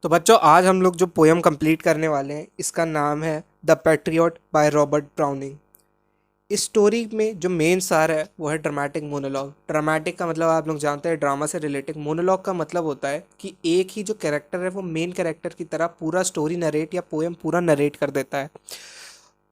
तो बच्चों आज हम लोग जो पोयम कंप्लीट करने वाले हैं इसका नाम है the patriot by Robert browning. इस स्टोरी में जो मेन सार है वो है ड्रामेटिक मोनोलॉग। ड्रामेटिक का मतलब आप लोग जानते हैं ड्रामा से रिलेटेड। मोनोलॉग का मतलब होता है कि एक ही जो कैरेक्टर है वो मेन कैरेक्टर की तरह पूरा स्टोरी नरेट या पोयम पूरा नरेट कर देता है।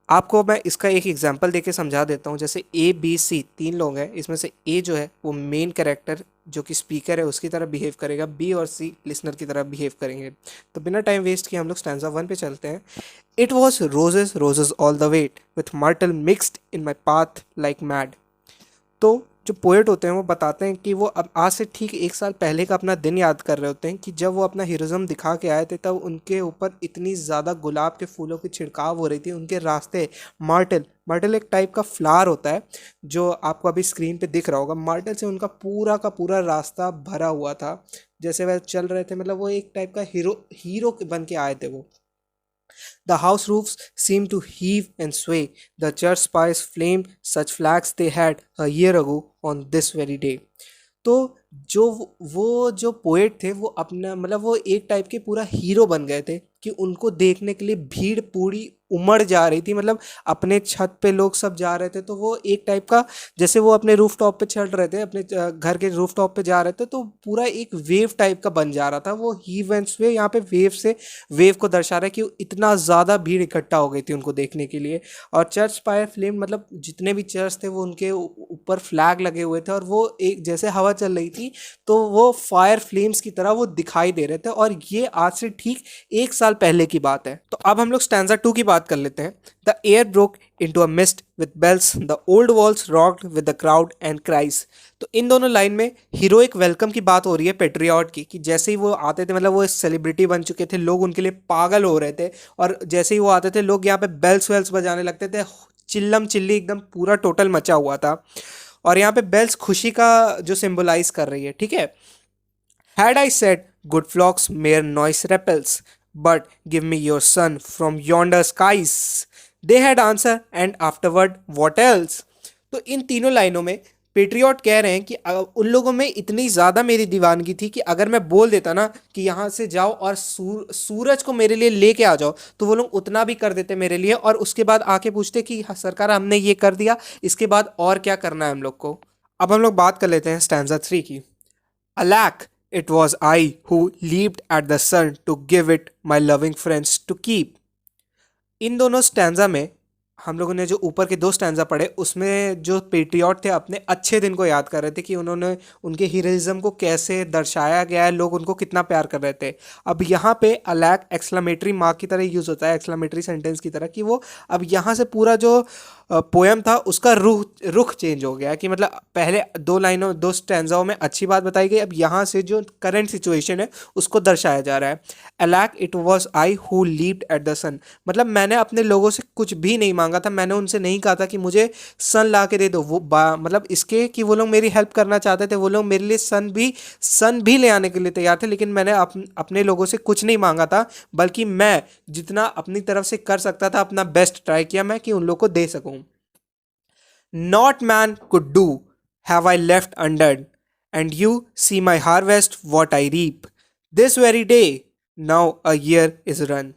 आपको मैं इसका एक एग्जांपल देके समझा देता हूँ। जैसे ए बी सी तीन लोग हैं, इसमें से ए जो है वो मेन कैरेक्टर जो कि स्पीकर है उसकी तरह बिहेव करेगा, बी और सी लिसनर की तरह बिहेव करेंगे। तो बिना टाइम वेस्ट किए हम लोग स्टैंजा वन पे चलते हैं। It was roses roses all the way with myrtle mixed in my path like mad. तो जो पोएट होते हैं वो बताते हैं कि वो अब आज से ठीक एक साल पहले का अपना दिन याद कर रहे होते हैं कि जब वो अपना हीरोज़म दिखा के आए थे तब उनके ऊपर इतनी ज़्यादा गुलाब के फूलों की छिड़काव हो रही थी। उनके रास्ते मार्टल मार्टल एक टाइप का फ्लावर होता है जो आपको अभी स्क्रीन पे दिख रहा होगा। मार्टल से उनका पूरा का पूरा रास्ता भरा हुआ था। जैसे वह चल रहे थे, मतलब वो एक टाइप का हीरो हीरो बन के आए थे वो। The house roofs seemed to heave and sway. The church spires flamed such flags they had a year ago on this very day. तो जो वो जो पोएट थे वो अपना मतलब वो एक टाइप के पूरा हीरो बन गए थे कि उनको देखने के लिए भीड़ पूरी उमड़ जा रही थी। मतलब अपने छत पे लोग सब जा रहे थे तो वो एक टाइप का, जैसे वो अपने रूफ टॉप पे चढ़ रहे थे, अपने घर के रूफ टॉप पे जा रहे थे तो पूरा एक वेव टाइप का बन जा रहा था। वो हीव एंड स्वे यहाँ पे वेव से वेव को दर्शा रहा है कि इतना ज़्यादा भीड़ इकट्ठा हो गई थी उनको देखने के लिए। और चर्च स्पायर फ्लेम मतलब जितने भी चर्च थे वो उनके ऊपर फ्लैग लगे हुए थे और वो एक जैसे हवा चल रही थी तो वो फायर फ्लेम्स की तरह वो दिखाई दे रहे थे। और ये आज से ठीक एक साल पहले की बात है। तो अब हम लोग स्टैंजा टू की बात कर लेते हैं। The air broke into a mist with bells, the old walls rocked with the crowd and cries. तो इन दोनों लाइन में हीरोइक वेलकम की बात हो रही है पेट्रियट की, कि जैसे ही वो आते थे मतलब वो सेलिब्रिटी बन चुके थे, लोग उनके लिए पागल हो रहे थे। और जैसे ही वो आते थे लोग यहाँ पे बेल्स वेल्स बजाने लगते थे, चिल्लम चिल्ली एकदम पूरा टोटल मचा हुआ था। और यहाँ पे बेल्स खुशी का जो सिंबलाइज कर रही है, ठीक है। Had I said, good flocks, mere noise repels, but give me your son from yonder skies. They had answered, and afterward, what else? तो इन तीनों लाइनों में पेट्रियट कह रहे हैं कि उन लोगों में इतनी ज़्यादा मेरी दीवानगी थी कि अगर मैं बोल देता ना कि यहाँ से जाओ और सूरज को मेरे लिए लेके आ जाओ तो वो लोग उतना भी कर देते मेरे लिए। और उसके बाद आके पूछते कि "हाँ, सरकार हमने ये कर दिया, इसके बाद और क्या करना है हम लोग को"। अब हम लोग बात कर लेते हैं स्टैंजा थ्री की। Alack, it was I who leaped at the sun to give it my loving friends to keep. इन दोनों स्टैंजा में हम लोगों ने जो ऊपर के दो स्टैंजा पढ़े उसमें जो पेट्रियट थे अपने अच्छे दिन को याद कर रहे थे कि उन्होंने उनके हीरोइज्म को कैसे दर्शाया गया है, लोग उनको कितना प्यार कर रहे थे। अब यहाँ पे अलैक एक्सक्लेमेटरी मार्क की तरह यूज़ होता है, एक्सक्लेमेटरी सेंटेंस की तरह, कि वो अब यहाँ से पूरा जो पोएम था उसका रुख रुख चेंज हो गया। कि मतलब पहले दो लाइनों दो स्टैंजाओं में अच्छी बात बताई गई, अब यहाँ से जो करंट सिचुएशन है उसको दर्शाया जा रहा है। Alack it was I who leaped at the sun, मतलब मैंने अपने लोगों से कुछ भी नहीं मांगा था। मैंने उनसे नहीं कहा था कि मुझे सन ला के दे दो। वो मतलब इसके कि वो लोग मेरी हेल्प करना चाहते थे, वो लोग मेरे लिए सन भी ले आने के लिए तैयार थे, लेकिन मैंने अपने लोगों से कुछ नहीं मांगा था, बल्कि मैं जितना अपनी तरफ से कर सकता था अपना बेस्ट ट्राई किया मैं कि उन लोग को दे सकूं। Not man could do, have I left undone, and you see my harvest what I reap. This very day, now a year is run.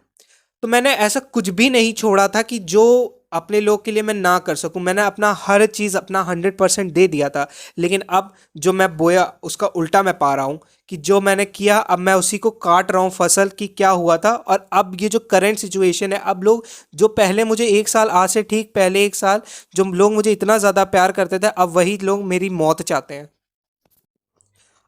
तो मैंने ऐसा कुछ भी नहीं छोड़ा था कि जो अपने लोग के लिए मैं ना कर सकूं। मैंने अपना हर चीज़ अपना 100% दे दिया था, लेकिन अब जो मैं बोया उसका उल्टा मैं पा रहा हूं कि जो मैंने किया अब मैं उसी को काट रहा हूं फसल की क्या हुआ था। और अब ये जो करंट सिचुएशन है, अब लोग जो पहले मुझे एक साल आज से ठीक पहले एक साल जो लोग मुझे इतना ज़्यादा प्यार करते थे अब वही लोग मेरी मौत चाहते हैं।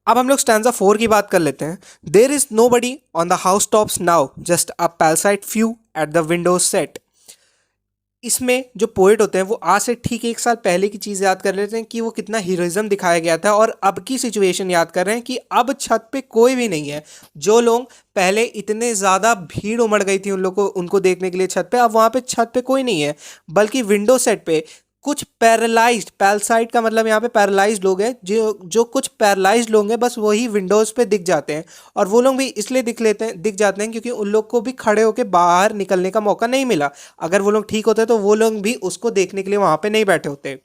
अब हम लोग स्टैंजा फोर की बात कर लेते हैं। There is nobody on the housetops now, just a palsied few at the windows set. इसमें जो पोएट होते हैं वो आज से ठीक एक साल पहले की चीज़ याद कर लेते हैं कि वो कितना हीरोइज्म दिखाया गया था, और अब की सिचुएशन याद कर रहे हैं कि अब छत पे कोई भी नहीं है। जो लोग पहले इतने ज़्यादा भीड़ उमड़ गई थी उन लोग को उनको देखने के लिए छत पे, अब वहाँ पे छत पे कोई नहीं है, बल्कि विंडो सेट पे कुछ पैरालाइज्ड, पैलसाइड का मतलब यहाँ पे पैरालाइज्ड लोग हैं, जो जो कुछ पैरालाइज्ड लोग हैं बस वही विंडोज़ पे दिख जाते हैं। और वो लोग भी इसलिए दिख जाते हैं क्योंकि उन लोग को भी खड़े होकर बाहर निकलने का मौका नहीं मिला। अगर वो लोग ठीक होते तो वो लोग भी उसको देखने के लिए वहाँ पे नहीं बैठे होते।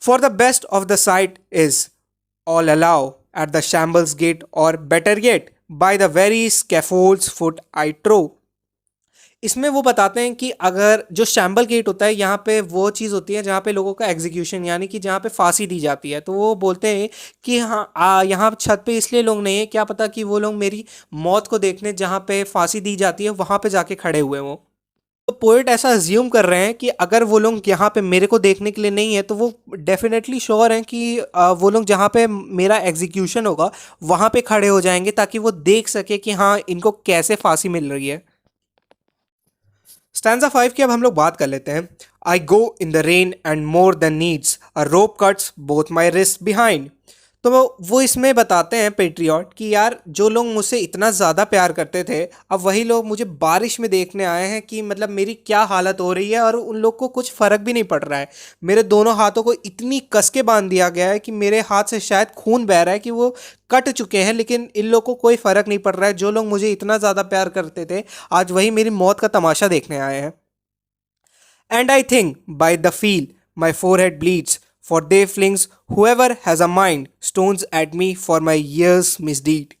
For the best of the sight is all allowed at the shambles gate, और better get by the very scaffolds foot I trow. इसमें वो बताते हैं कि अगर जो शैम्बल गेट होता है, यहाँ पे वो चीज़ होती है जहाँ पे लोगों का एग्जीक्यूशन यानी कि जहाँ पे फांसी दी जाती है, तो वो बोलते हैं कि हाँ यहाँ छत पे इसलिए लोग नहीं है, क्या पता कि वो लोग मेरी मौत को देखने जहाँ पे फांसी दी जाती है वहाँ पे जाके खड़े हुए हों। तो पोएट ऐसा अज्यूम कर रहे हैं कि अगर वो लोग यहाँ पे मेरे को देखने के लिए नहीं है, तो वो डेफिनेटली श्योर हैं कि वो लोग जहाँ पे मेरा एग्जीक्यूशन होगा वहाँ पे खड़े हो जाएंगे, ताकि वो देख सके कि हाँ इनको कैसे फांसी मिल रही है। स्टैंजा 5 की अब हम लोग बात कर लेते हैं। I go in the rain and more than needs a rope cuts both my wrists behind. तो वो इसमें बताते हैं पेट्रियट कि यार जो लोग मुझसे इतना ज़्यादा प्यार करते थे, अब वही लोग मुझे बारिश में देखने आए हैं कि मतलब मेरी क्या हालत हो रही है, और उन लोग को कुछ फ़र्क भी नहीं पड़ रहा है। मेरे दोनों हाथों को इतनी कस के बांध दिया गया है कि मेरे हाथ से शायद खून बह रहा है कि वो कट चुके हैं, लेकिन इन लोग को कोई फ़र्क नहीं पड़ रहा है। जो लोग मुझे इतना ज़्यादा प्यार करते थे, आज वही मेरी मौत का तमाशा देखने आए हैं। And I think by the feel my forehead bleeds, for they flings whoever has a mind stones at me for my years misdeed.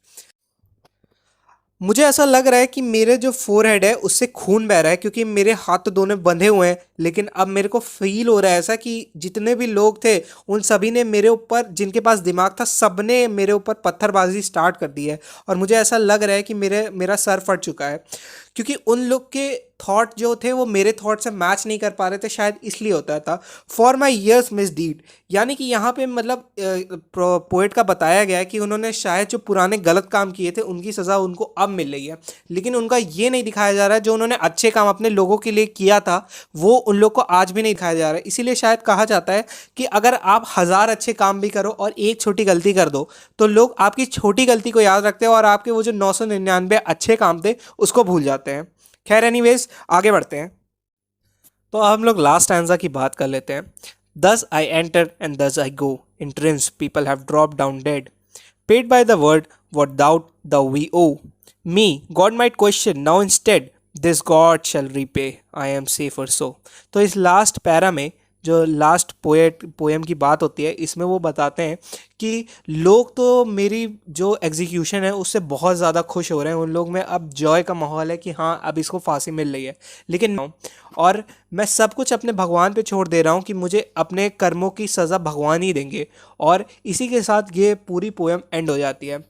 मुझे ऐसा लग रहा है कि मेरे जो फोरहेड है उससे खून बह रहा है, क्योंकि मेरे हाथ तो दोनों बंधे हुए हैं, लेकिन अब मेरे को फील हो रहा है ऐसा कि जितने भी लोग थे उन सभी ने मेरे ऊपर, जिनके पास दिमाग था, सब ने मेरे ऊपर पत्थरबाजी स्टार्ट कर दी है। और मुझे ऐसा लग रहा है कि मेरा सर फट चुका है, क्योंकि उन लोग के थॉट जो थे वो मेरे थॉट से मैच नहीं कर पा रहे थे, शायद इसलिए होता था। For my years misdeed, यानी कि यहाँ पे मतलब पोएट का बताया गया है कि उन्होंने शायद जो पुराने गलत काम किए थे उनकी सज़ा उनको अब मिल रही है, लेकिन उनका ये नहीं दिखाया जा रहा है जो उन्होंने अच्छे काम अपने लोगों के लिए किया था वो उन लोग को आज भी नहीं दिखाया जा रहा है। इसीलिए शायद कहा जाता है कि अगर आप 1000 अच्छे काम भी करो और एक छोटी गलती कर दो, तो लोग आपकी छोटी गलती को याद रखते हैं और आपके वो जो 999 अच्छे काम थे उसको भूल जाते हैं। खैर एनीवेज, आगे बढ़ते हैं। तो अब हम लोग लास्ट स्टैंजा की बात कर लेते हैं। दस आई enter and thus I go, in trance people have drop down dead, paid by the world what doubt the we owe. Me, God might question, now instead, this God shall repay, I am safer so. तो इस last para में जो last poem की बात होती है, इसमें वो बताते हैं कि लोग तो मेरी जो एग्जीक्यूशन है उससे बहुत ज़्यादा खुश हो रहे हैं। उन लोग में अब जॉय का माहौल है कि हाँ अब इसको फांसी मिल रही है, लेकिन और मैं सब कुछ अपने भगवान पे छोड़ दे रहा हूँ कि मुझे अपने कर्मों की सज़ा भगवान ही देंगे। और इसी के साथ ये पूरी पोएम एंड हो जाती है।